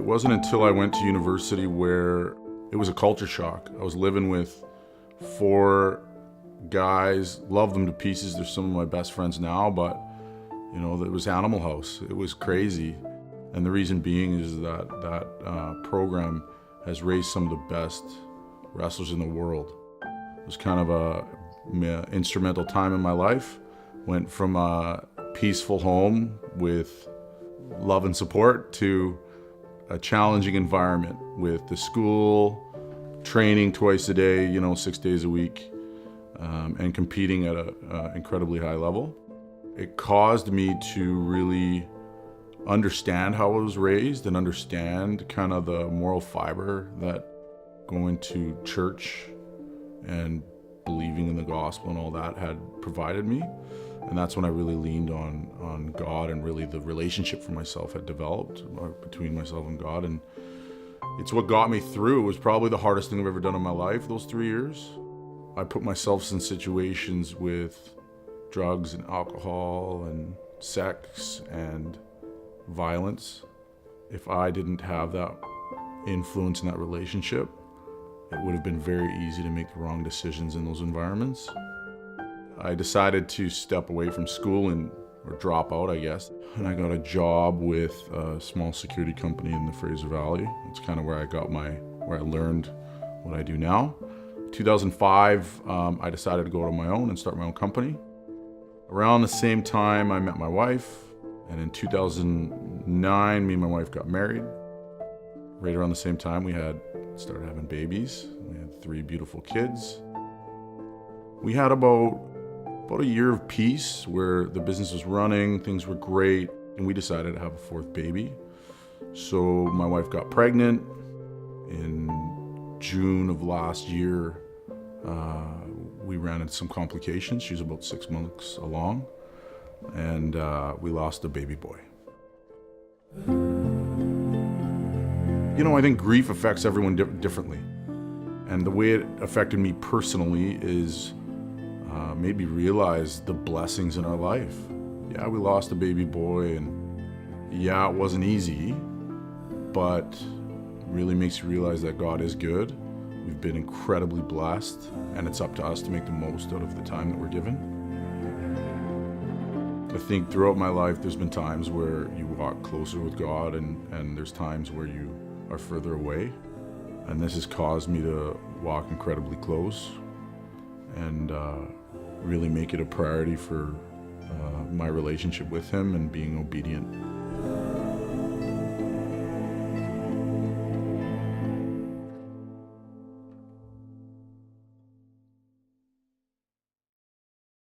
It wasn't until I went to university where it was a culture shock. I was living with 4 guys, love them to pieces. They're some of my best friends now, but it was Animal House. It was crazy. And the reason being is that program has raised some of the best wrestlers in the world. It was kind of a instrumental time in my life. Went from a peaceful home with love and support to a challenging environment with the school, training twice a day, 6 days a week, and competing at an incredibly high level. It caused me to really understand how I was raised and understand kind of the moral fiber that going to church and believing in the gospel and all that had provided me. And that's when I really leaned on God, and really the relationship for myself had developed between myself and God. And it's what got me through. It was probably the hardest thing I've ever done in my life, those 3 years. I put myself in situations with drugs and alcohol and sex and violence. If I didn't have that influence in that relationship, it would have been very easy to make the wrong decisions in those environments. I decided to step away from school or drop out, I guess. And I got a job with a small security company in the Fraser Valley. That's kind of where I learned what I do now. 2005, I decided to go on my own and start my own company. Around the same time, I met my wife. And in 2009, me and my wife got married. Right around the same time, we started having babies. We had 3 beautiful kids. We had about a year of peace where the business was running, things were great, and we decided to have a 4th baby. So my wife got pregnant in June of last year. We ran into some complications. She was about 6 months along, and we lost a baby boy. I think grief affects everyone differently. And the way it affected me personally is made me realize the blessings in our life. Yeah, we lost a baby boy, and yeah, it wasn't easy, but really makes you realize that God is good. We've been incredibly blessed, and it's up to us to make the most out of the time that we're given. I think throughout my life, there's been times where you walk closer with God, and there's times where you are further away. And this has caused me to walk incredibly close and really make it a priority for my relationship with Him and being obedient.